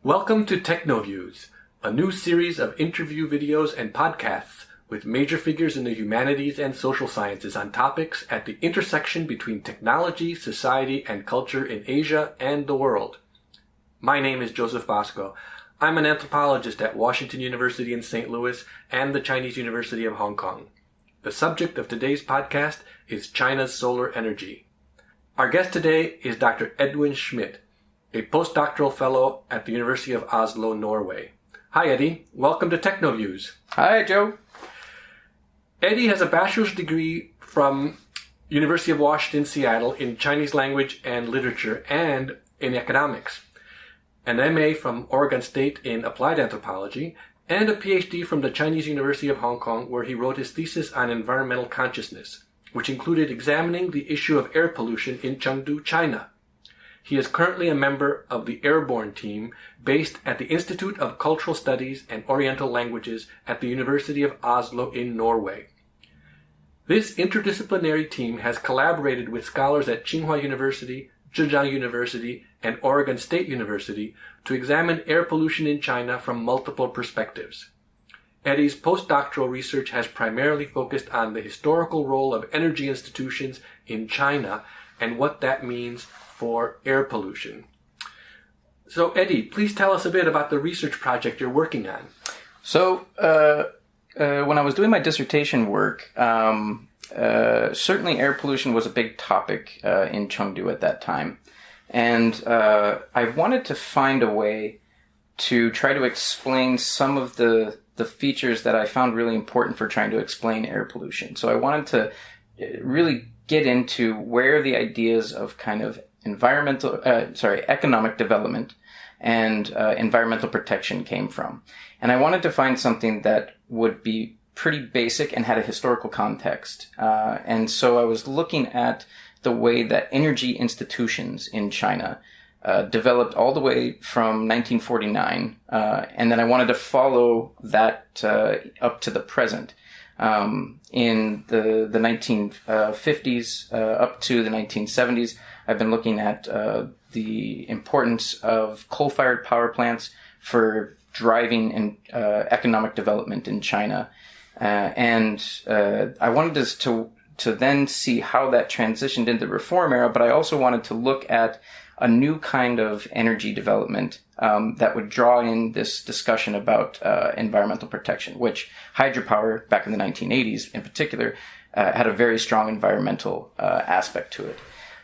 Welcome to TechnoViews, a new series of interview videos and podcasts with major figures in the humanities and social sciences on topics at the intersection between technology, society, and culture in Asia and the world. My name is Joseph Bosco. I'm an anthropologist at Washington University in St. Louis and the Chinese University of Hong Kong. The subject of today's podcast is China's solar energy. Our guest today is Dr. Edwin Schmitt, a postdoctoral fellow at the University of Oslo, Norway. Hi, Eddie. Welcome to TechnoViews. Hi, Joe. Eddie has a bachelor's degree from University of Washington, Seattle in Chinese language and literature and in economics, an MA from Oregon State in applied anthropology, and a PhD from the Chinese University of Hong Kong, where he wrote his thesis on environmental consciousness, which included examining the issue of air pollution in Chengdu, China. He is currently a member of the Airborne team based at the Institute of Cultural Studies and Oriental Languages at the University of Oslo in Norway. This interdisciplinary team has collaborated with scholars at Tsinghua University, Zhejiang University, and Oregon State University to examine air pollution in China from multiple perspectives. Eddie's postdoctoral research has primarily focused on the historical role of energy institutions in China and what that means for air pollution. So, Eddie, please tell us a bit about the research project you're working on. So, when I was doing my dissertation work, certainly air pollution was a big topic in Chengdu at that time. And I wanted to find a way to try to explain some of the features that I found really important for trying to explain air pollution. So I wanted to really get into where the ideas of kind of economic development and environmental protection came from. And I wanted to find something that would be pretty basic and had a historical context. And so I was looking at the way that energy institutions in China developed all the way from 1949. And then I wanted to follow that up to the present. In the 1950s up to the 1970s, I've been looking at the importance of coal-fired power plants for driving and economic development in China. And I wanted us to then see how that transitioned into the reform era, but I also wanted to look at a new kind of energy development that would draw in this discussion about environmental protection, which hydropower back in the 1980s in particular had a very strong environmental aspect to it.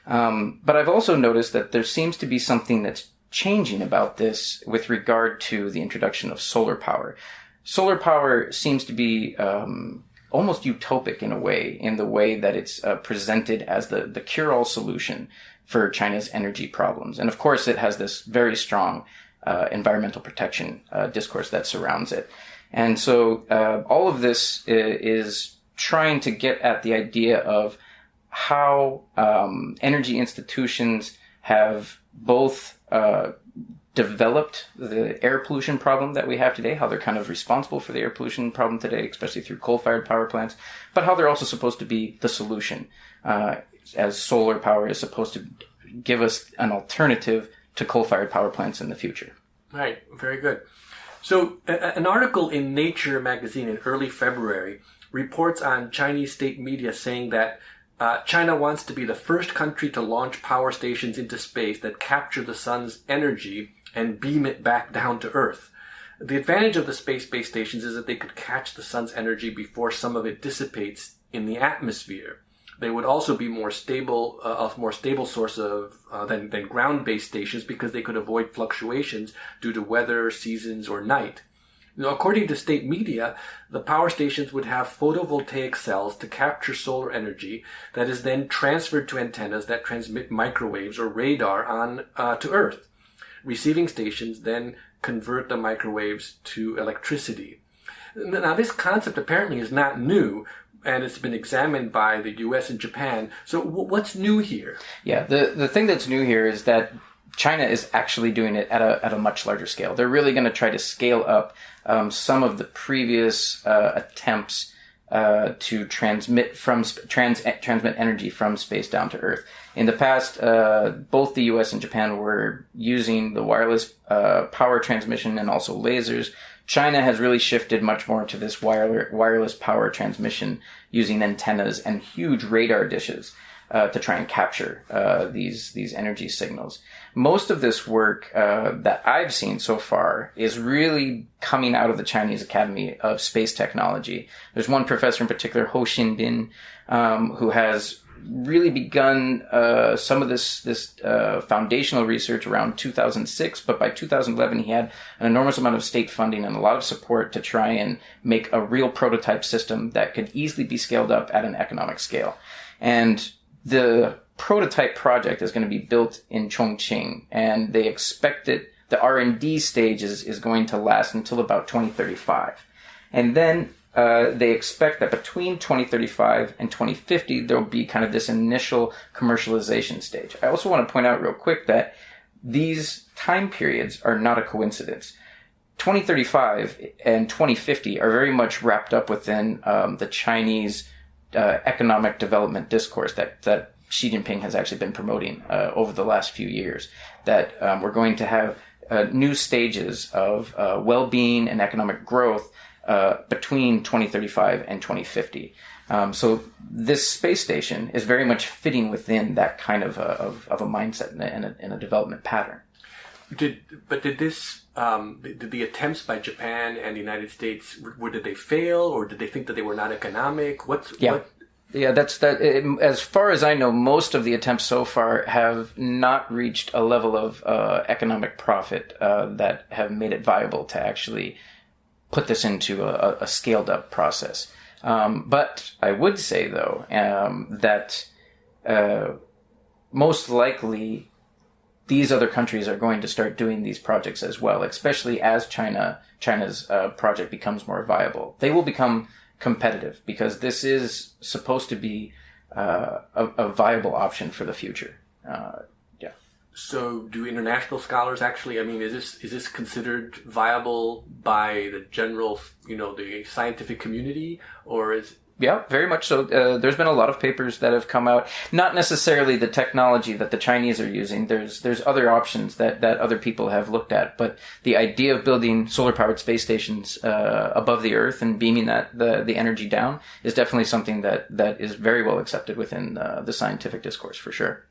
But I've also noticed that there seems to be something that's changing about this with regard to the introduction of solar power. Solar power seems to be almost utopic in the way that it's presented as the cure-all solution for China's energy problems. And of course, it has this very strong environmental protection discourse that surrounds it. And so all of this is trying to get at the idea of how energy institutions have both developed the air pollution problem that we have today, how they're kind of responsible for the air pollution problem today, especially through coal-fired power plants, but how they're also supposed to be the solution, as solar power is supposed to give us an alternative to coal-fired power plants in the future. Right, very good. So an article in Nature magazine in early February reports on Chinese state media saying that China wants to be the first country to launch power stations into space that capture the sun's energy and beam it back down to Earth. The advantage of the space-based stations is that they could catch the sun's energy before some of it dissipates in the atmosphere. They would also be more stable, a more stable source of than ground-based stations because they could avoid fluctuations due to weather, seasons, or night. Now, according to state media, the power stations would have photovoltaic cells to capture solar energy that is then transferred to antennas that transmit microwaves or radar on to Earth. Receiving stations then convert the microwaves to electricity. Now, this concept apparently is not new, and it's been examined by the U.S. and Japan. So what's new here? Yeah, the thing that's new here is that China is actually doing it at a much larger scale. They're really going to try to scale up some of the previous attempts to transmit energy from space down to Earth. In the past, both the U.S. and Japan were using the wireless power transmission and also lasers. China has really shifted much more to this wireless power transmission using antennas and huge radar dishes to try and capture these energy signals. Most of this work that I've seen so far is really coming out of the Chinese Academy of Space Technology. There's one professor in particular, Ho Xin-bin, who has really begun some of this foundational research around 2006, but by 2011 he had an enormous amount of state funding and a lot of support to try and make a real prototype system that could easily be scaled up at an economic scale. And the prototype project is going to be built in Chongqing, and they expect the R&D stage is going to last until about 2035. And then they expect that between 2035 and 2050, there will be kind of this initial commercialization stage. I also want to point out real quick that these time periods are not a coincidence. 2035 and 2050 are very much wrapped up within the Chinese economic development discourse that Xi Jinping has actually been promoting over the last few years, that we're going to have new stages of well-being and economic growth between 2035 and 2050. So this space station is very much fitting within that kind of a mindset and a development pattern. Did the attempts by Japan and the United States, did they fail, or did they think that they were not economic? Yeah, that's that. As far as I know, most of the attempts so far have not reached a level of economic profit that have made it viable to actually put this into a scaled up process. But I would say, though, that most likely these other countries are going to start doing these projects as well, especially as China's project becomes more viable. They will become competitive because this is supposed to be a viable option for the future. So do international scholars actually, is this considered viable by the general, the scientific community, or is... Yeah, very much so. There's been a lot of papers that have come out, not necessarily the technology that the Chinese are using. There's other options that other people have looked at, but the idea of building solar-powered space stations above the Earth and beaming the energy down is definitely something that is very well accepted within the scientific discourse, for sure.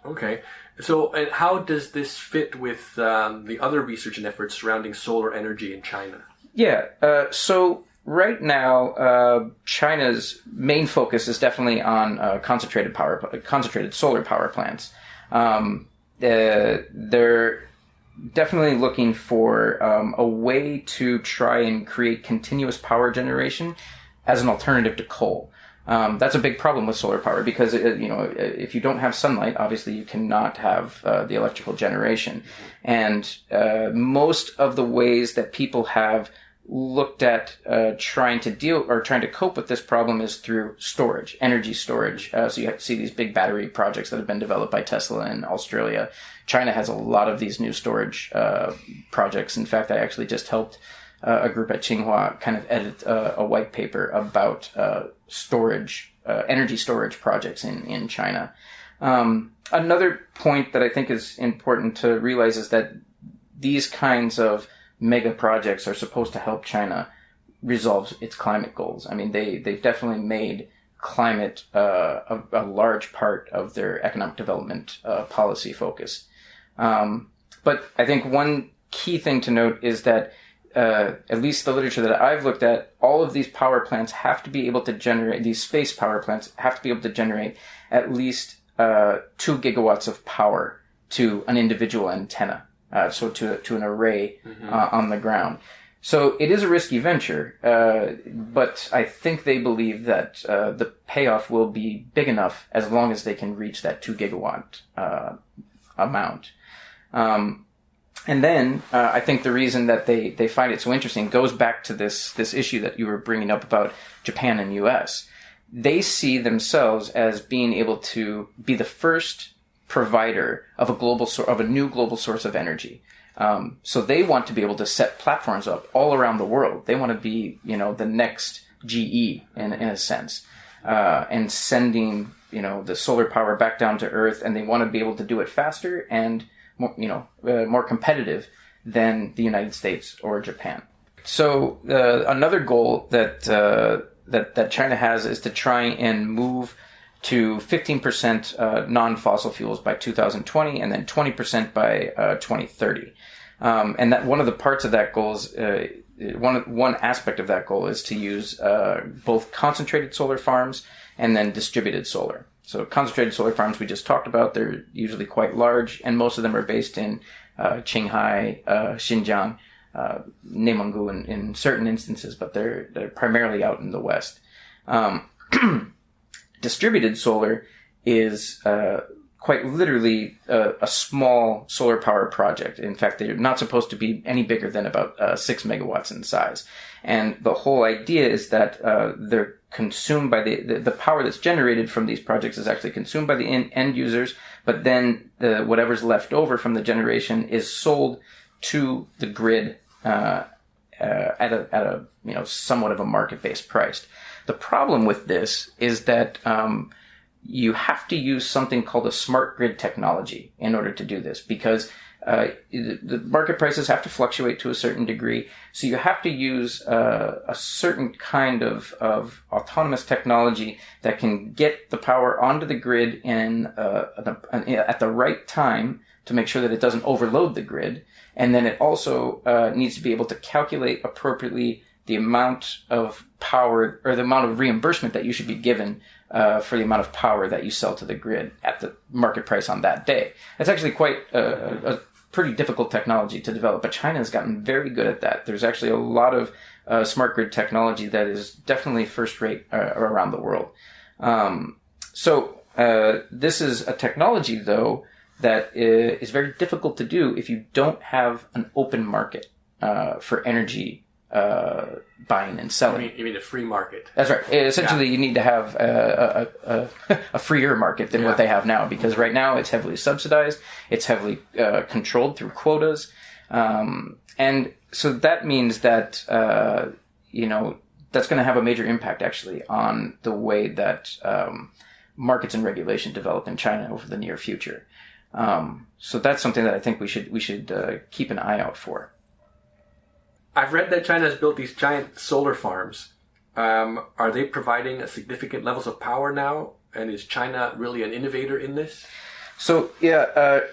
Okay. So, and how does this fit with the other research and efforts surrounding solar energy in China? Yeah. So right now, China's main focus is definitely on concentrated solar power plants. They're definitely looking for a way to try and create continuous power generation as an alternative to coal. That's a big problem with solar power because, if you don't have sunlight, obviously you cannot have the electrical generation. And most of the ways that people have looked at trying to cope with this problem is through storage, energy storage. So you have to see these big battery projects that have been developed by Tesla in Australia. China has a lot of these new storage projects. In fact, I actually just helped a group at Tsinghua kind of edit a white paper about energy storage projects in China. Another point that I think is important to realize is that these kinds of mega projects are supposed to help China resolve its climate goals. They've definitely made climate a large part of their economic development policy focus. But I think one key thing to note is that at least the literature that I've looked at, all of these power plants have to be able to generate, these space power plants have to be able to generate at least 2 gigawatts of power to an individual antenna, so to an array on the ground. So it is a risky venture, but I think they believe that the payoff will be big enough as long as they can reach that 2 gigawatt amount. And then I think the reason that they find it so interesting goes back to this issue that you were bringing up about Japan and U.S. They see themselves as being able to be the first provider of a new global source of energy. So they want to be able to set platforms up all around the world. They want to be, the next GE in a sense, and sending, the solar power back down to Earth, and they want to be able to do it faster and more, more competitive than the United States or Japan. So another goal that China has is to try and move to 15% non-fossil fuels by 2020, and then 20% by 2030. And that one of the parts of that goal is one aspect of that goal is to use both concentrated solar farms and then distributed solar. So concentrated solar farms we just talked about, they're usually quite large, and most of them are based in Qinghai, Xinjiang, Neimenggu in certain instances, but they're primarily out in the west. Distributed solar is quite literally a small solar power project. In fact, they're not supposed to be any bigger than about 6 megawatts in size. And the whole idea is that they're consumed by the power that's generated from these projects is actually consumed by the end users, but then whatever's left over from the generation is sold to the grid at a somewhat of a market-based price. The problem with this is that you have to use something called a smart grid technology in order to do this, because the market prices have to fluctuate to a certain degree. So you have to use a certain kind of autonomous technology that can get the power onto the grid at the right time to make sure that it doesn't overload the grid. And then it also needs to be able to calculate appropriately the amount of power or the amount of reimbursement that you should be given for the amount of power that you sell to the grid at the market price on that day. It's actually quite a pretty difficult technology to develop, but China has gotten very good at that. There's actually a lot of smart grid technology that is definitely first rate around the world. So this is a technology, though, that is very difficult to do if you don't have an open market for energy buying and selling. You mean a free market? That's right. Essentially, you need to have a freer market than what they have now, because right now it's heavily subsidized, it's heavily controlled through quotas, and so that means that that's going to have a major impact actually on the way that markets and regulation develop in China over the near future. So that's something that I think we should keep an eye out for. I've read that China has built these giant solar farms. Are they providing a significant levels of power now? And is China really an innovator in this? So,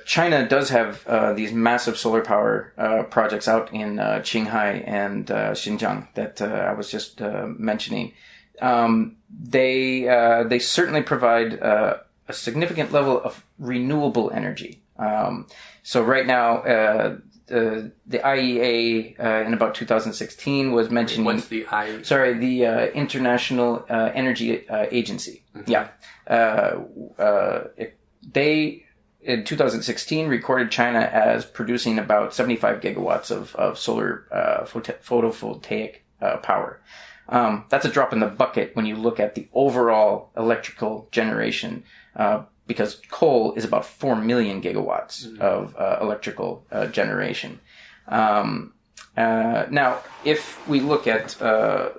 China does have these massive solar power projects out in Qinghai and Xinjiang that I was just mentioning. They certainly provide a significant level of renewable energy. So right now, the IEA in about 2016 was mentioning. What's the IEA? Sorry, the International Energy Agency. Mm-hmm. Yeah, they in 2016 recorded China as producing about 75 gigawatts of solar photovoltaic power. That's a drop in the bucket when you look at the overall electrical generation. Because coal is about 4 million gigawatts of electrical generation. Now, if we look at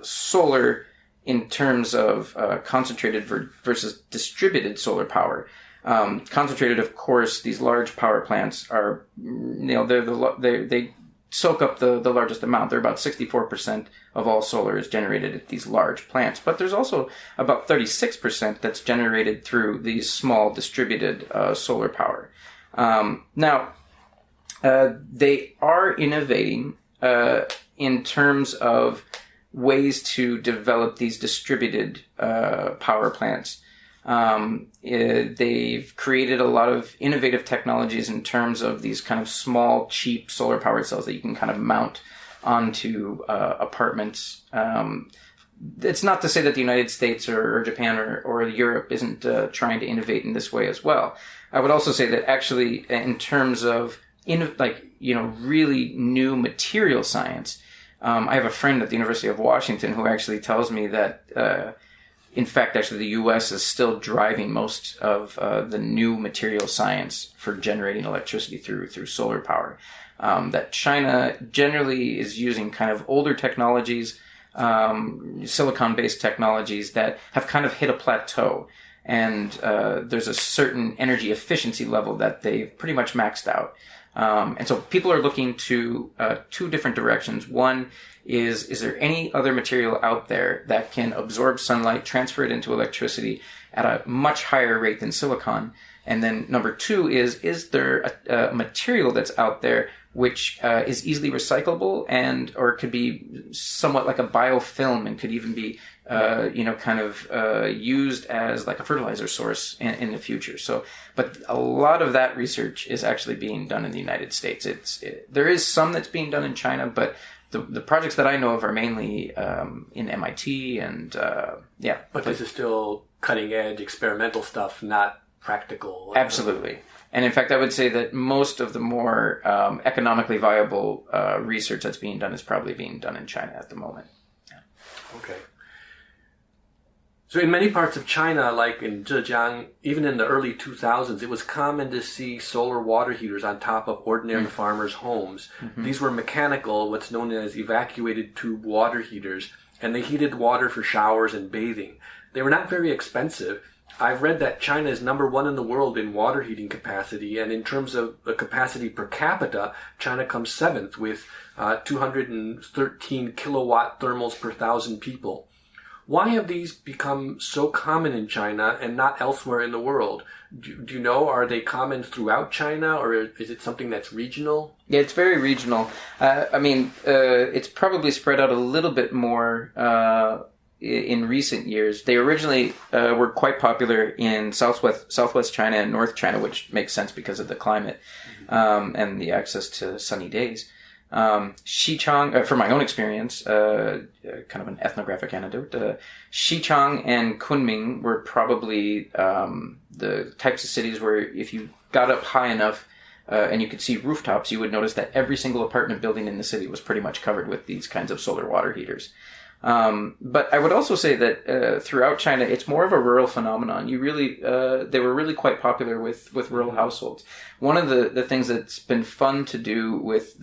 solar in terms of concentrated versus distributed solar power, concentrated, of course, these large power plants are, they soak up the largest amount. They're about 64% of all solar is generated at these large plants. But there's also about 36% that's generated through these small distributed solar power. Now, they are innovating in terms of ways to develop these distributed power plants. They've created a lot of innovative technologies in terms of these kind of small, cheap solar powered cells that you can kind of mount onto apartments. It's not to say that the United States or Japan or Europe isn't trying to innovate in this way as well. I would also say that actually, in terms of really new material science, I have a friend at the University of Washington who actually tells me that. In fact, actually, the U.S. is still driving most of the new material science for generating electricity through solar power. That China generally is using kind of older technologies silicon-based technologies that have kind of hit a plateau. And there's a certain energy efficiency level that they've pretty much maxed out. And so people are looking to two different directions. One is there any other material out there that can absorb sunlight, transfer it into electricity at a much higher rate than silicon? And then number two is there a material that's out there which is easily recyclable and or could be somewhat like a biofilm and could even be used as like a fertilizer source in the future. So, but a lot of that research is actually being done in the United States. There is some that's being done in China, but the projects that I know of are mainly in MIT and But this is still cutting edge experimental stuff, not practical. Absolutely. And in fact, I would say that most of the more economically viable research that's being done is probably being done in China at the moment. Yeah. Okay. So in many parts of China, like in Zhejiang, even in the early 2000s, it was common to see solar water heaters on top of ordinary farmers' homes. Mm-hmm. These were mechanical, what's known as evacuated tube water heaters, and they heated water for showers and bathing. They were not very expensive. I've read that China is number one in the world in water heating capacity, and in terms of the capacity per capita, China comes seventh with 213 kilowatt thermals per thousand people. Why have these become so common in China and not elsewhere in the world? Do you know, are they common throughout China, or is it something that's regional? Yeah, it's very regional. It's probably spread out a little bit more in recent years. They originally were quite popular in southwest China and North China, which makes sense because of the climate and the access to sunny days. Xichang, from my own experience, kind of an ethnographic anecdote, Xichang and Kunming were probably the types of cities where if you got up high enough and you could see rooftops, you would notice that every single apartment building in the city was pretty much covered with these kinds of solar water heaters. But I would also say that throughout China, it's more of a rural phenomenon. They were really quite popular with rural households. One of the things that's been fun to do with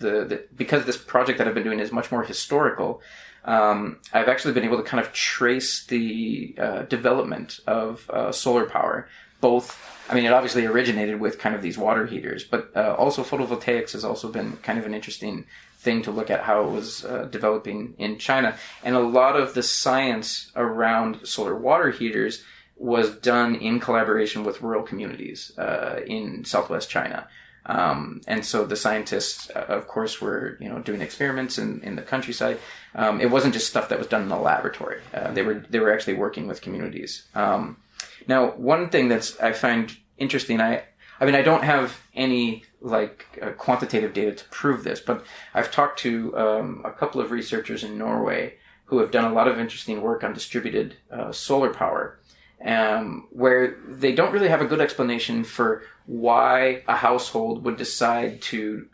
because this project that I've been doing is much more historical, I've actually been able to kind of trace the development of solar power. It obviously originated with kind of these water heaters, but also photovoltaics has also been kind of an interesting thing to look at how it was developing in China. And a lot of the science around solar water heaters was done in collaboration with rural communities in southwest China. And so the scientists, of course, were doing experiments in the countryside. It wasn't just stuff that was done in the laboratory. They were actually working with communities. Now, one thing I find interesting, I don't have any quantitative data to prove this, but I've talked to a couple of researchers in Norway who have done a lot of interesting work on distributed solar power, where they don't really have a good explanation for why a household would decide to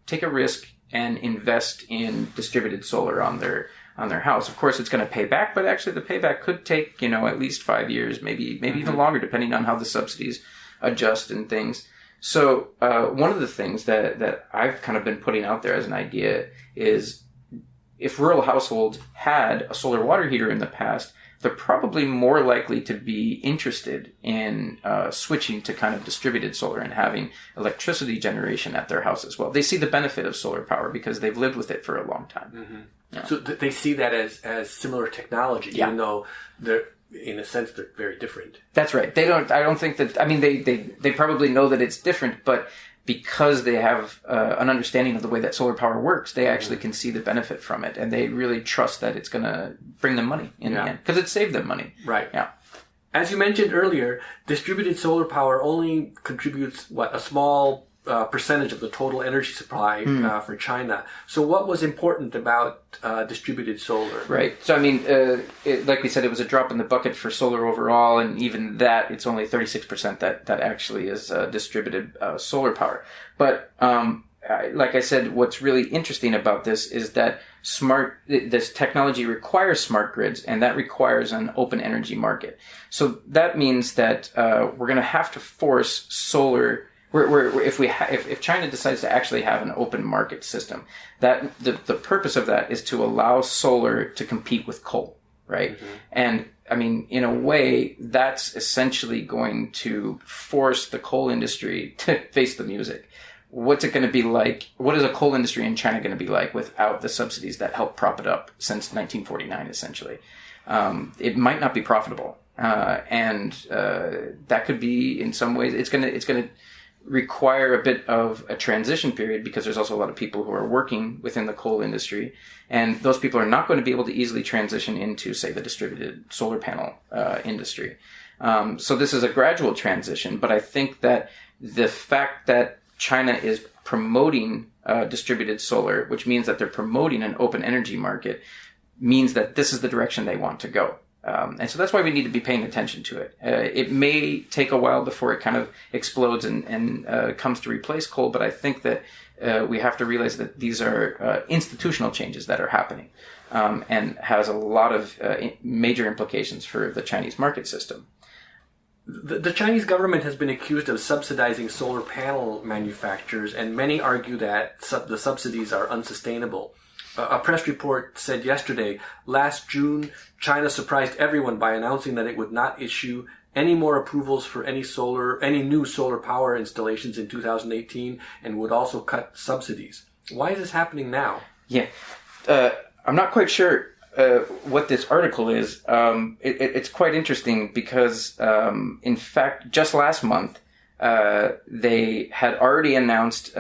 take a risk and invest in distributed solar on their house. Of course, it's going to pay back, but actually the payback could take at least 5 years, maybe even longer, depending on how the subsidies adjust and things. So one of the things that I've kind of been putting out there as an idea is if rural households had a solar water heater in the past, they're probably more likely to be interested in switching to kind of distributed solar and having electricity generation at their house as well. They see the benefit of solar power because they've lived with it for a long time. Mm-hmm. Yeah. So they see that as similar technology, even though in a sense they're very different. That's right. I don't think that, they probably know that it's different, but because they have an understanding of the way that solar power works, they actually can see the benefit from it, and they really trust that it's going to bring them money in the end, because it saved them money. Right. Yeah. As you mentioned earlier, distributed solar power only contributes, a small percentage of the total energy supply for China. So what was important about distributed solar? Right. So, like we said, it was a drop in the bucket for solar overall, and even that, it's only 36% that actually is distributed solar power. But like I said, what's really interesting about this is that this technology requires smart grids, and that requires an open energy market. So that means that we're going to have to force solar if China decides to actually have an open market system, that the purpose of that is to allow solar to compete with coal, right? Mm-hmm. And I mean, in a way, that's essentially going to force the coal industry to face the music. What's it going to be like? What is a coal industry in China going to be like without the subsidies that helped prop it up since 1949, essentially? It might not be profitable. And that could be, in some ways, it's going to require a bit of a transition period, because there's also a lot of people who are working within the coal industry, and those people are not going to be able to easily transition into, say, the distributed solar panel industry. So this is a gradual transition, but I think that the fact that China is promoting distributed solar, which means that they're promoting an open energy market, means that this is the direction they want to go. And so that's why we need to be paying attention to it. It may take a while before it kind of explodes and comes to replace coal, but I think that we have to realize that these are institutional changes that are happening, and has a lot of major implications for the Chinese market system. The Chinese government has been accused of subsidizing solar panel manufacturers, and many argue that the subsidies are unsustainable. A press report said yesterday, last June, China surprised everyone by announcing that it would not issue any more approvals for any new solar power installations in 2018, and would also cut subsidies. Why is this happening now? Yeah, I'm not quite sure what this article is. It's quite interesting because, in fact, just last month, they had already announced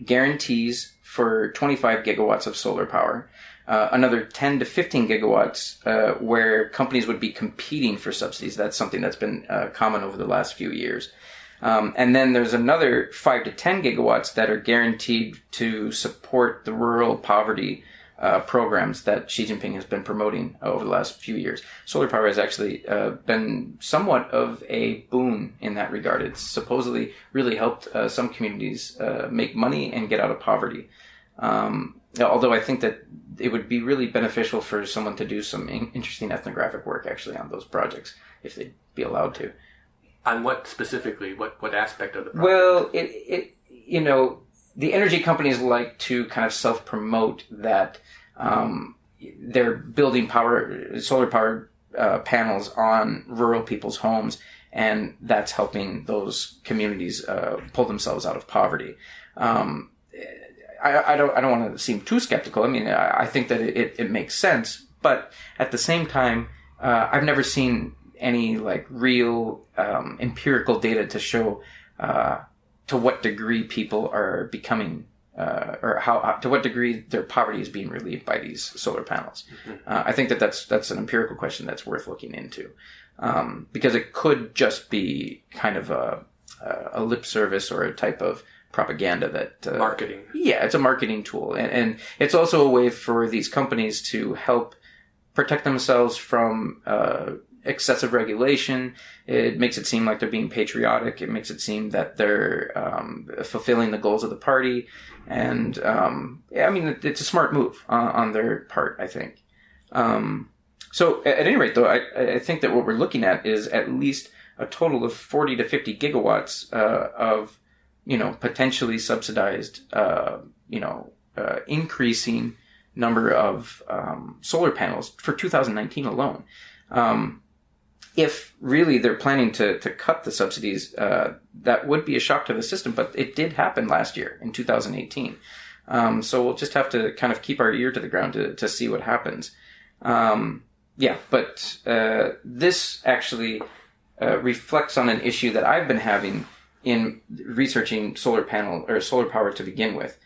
guarantees for 25 gigawatts of solar power, another 10 to 15 gigawatts where companies would be competing for subsidies. That's something that's been common over the last few years. And then there's another 5 to 10 gigawatts that are guaranteed to support the rural poverty programs that Xi Jinping has been promoting over the last few years. Solar power has actually been somewhat of a boon in that regard. It's supposedly really helped some communities make money and get out of poverty. Although I think that it would be really beneficial for someone to do some interesting ethnographic work actually on those projects, if they'd be allowed to. On what specifically? What aspect of the project? Well, the energy companies like to kind of self-promote that they're building solar power panels on rural people's homes, and that's helping those communities pull themselves out of poverty. I don't want to seem too skeptical. I mean, I think that it makes sense, but at the same time, I've never seen any like real empirical data to show to what degree people are becoming, or to what degree their poverty is being relieved by these solar panels. Mm-hmm. I think that's an empirical question that's worth looking into, because it could just be kind of a lip service or a type of propaganda that marketing. Yeah, it's a marketing tool, and it's also a way for these companies to help protect themselves from excessive regulation. It makes it seem like they're being patriotic. It makes it seem that they're fulfilling the goals of the party, and I mean, it's a smart move on their part, I think. So at any rate, though, I think that what we're looking at is at least a total of 40 to 50 gigawatts of potentially subsidized, increasing number of solar panels for 2019 alone. If really they're planning to cut the subsidies, that would be a shock to the system, but it did happen last year in 2018. So we'll just have to kind of keep our ear to the ground to see what happens. But this actually reflects on an issue that I've been having in researching solar power to begin with.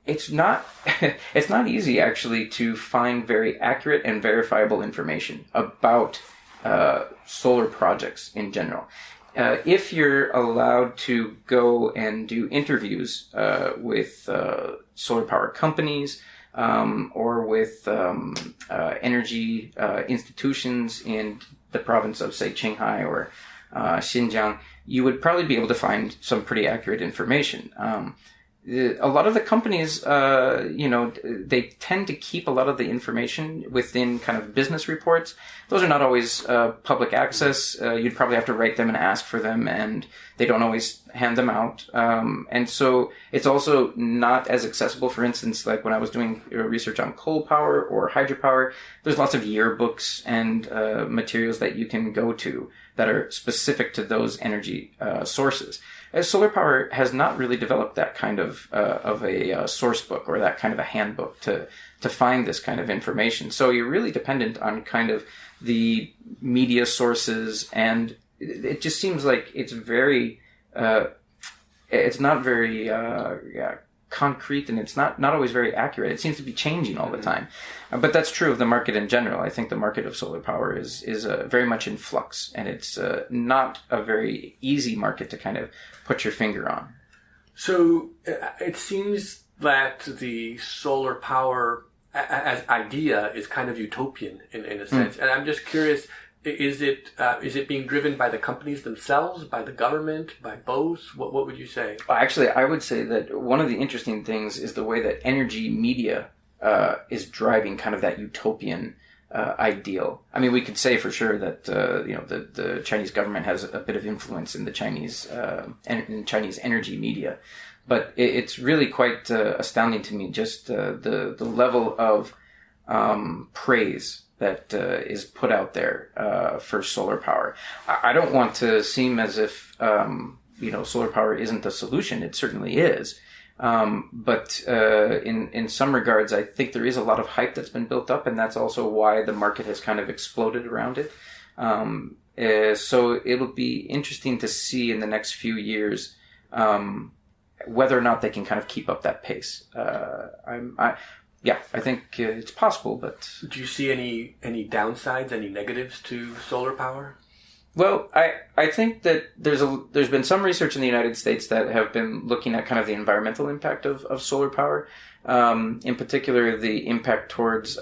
It's not easy actually to find very accurate and verifiable information about solar projects in general. If you're allowed to go and do interviews with solar power companies or with energy institutions in the province of, say, Qinghai or Xinjiang, you would probably be able to find some pretty accurate information. A lot of the companies, they tend to keep a lot of the information within kind of business reports. Those are not always public access. You'd probably have to write them and ask for them, and They don't always hand them out. And so it's also not as accessible. For instance, like when I was doing research on coal power or hydropower, there's lots of yearbooks and materials that you can go to that are specific to those energy sources. As solar power has not really developed that kind of a source book or that kind of a handbook to find this kind of information. So you're really dependent on kind of the media sources, and it just seems like it's very, it's not very concrete, and it's not always very accurate. It seems to be changing all the time. But that's true of the market in general. I think the market of solar power is very much in flux, and it's not a very easy market to kind of put your finger on. So it seems that the solar power as idea is kind of utopian in a sense. And I'm just curious, is it being driven by the companies themselves, by the government, by both? What would you say? Well, actually, I would say that one of the interesting things is the way that energy media is driving kind of that utopian ideal. I mean, we could say for sure that the Chinese government has a bit of influence in the Chinese energy media, but it's really quite astounding to me just the level of praise that is put out there for solar power. I don't want to seem as if solar power isn't the solution. It certainly is. But in some regards, I think there is a lot of hype that's been built up, and that's also why the market has kind of exploded around it. So it'll be interesting to see in the next few years whether or not they can kind of keep up that pace. I think it's possible, but... Do you see any downsides, any negatives to solar power? Well, I think that there's been some research in the United States that have been looking at kind of the environmental impact of solar power. In particular, the impact towards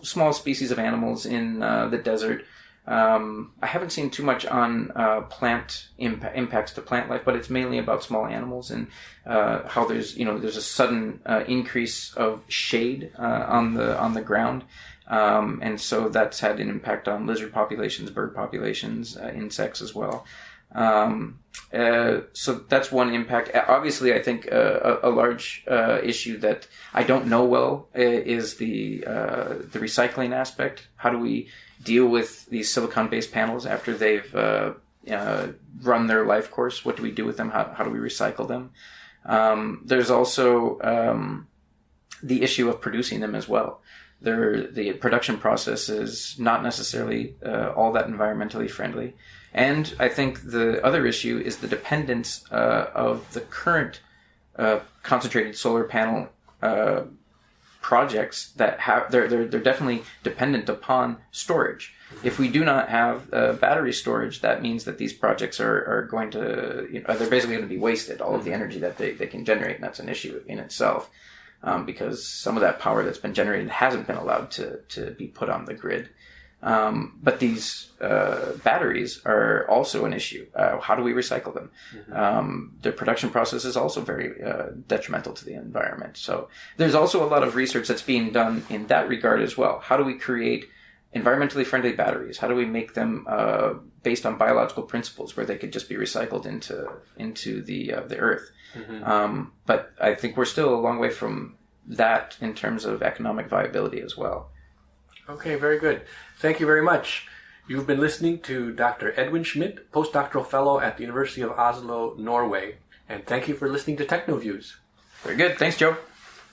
small species of animals in the desert. I haven't seen too much on plant impacts to plant life, but it's mainly about small animals and how there's a sudden increase of shade on the ground. And so that's had an impact on lizard populations, bird populations, insects as well. So that's one impact. Obviously, I think a large issue that I don't know well is the recycling aspect. How do we deal with these silicon-based panels after they've run their life course? What do we do with them? How do we recycle them? There's also the issue of producing them as well. The production process is not necessarily all that environmentally friendly. And I think the other issue is the dependence of the current concentrated solar panel projects that have they're definitely dependent upon storage. If we do not have battery storage, that means that these projects are going to they're basically going to be wasted. All of the energy that they can generate, and that's an issue in itself. Because some of that power that's been generated hasn't been allowed to be put on the grid. But these batteries are also an issue. How do we recycle them? The production process is also very detrimental to the environment. So there's also a lot of research that's being done in that regard as well. How do we create environmentally friendly batteries? How do we make them based on biological principles where they could just be recycled into the earth? But I think we're still a long way from that in terms of economic viability as well. Okay, very good. Thank you very much. You've been listening to Dr. Edwin Schmitt, postdoctoral fellow at the University of Oslo, Norway. And thank you for listening to TechnoViews. Very good. Thanks, Joe.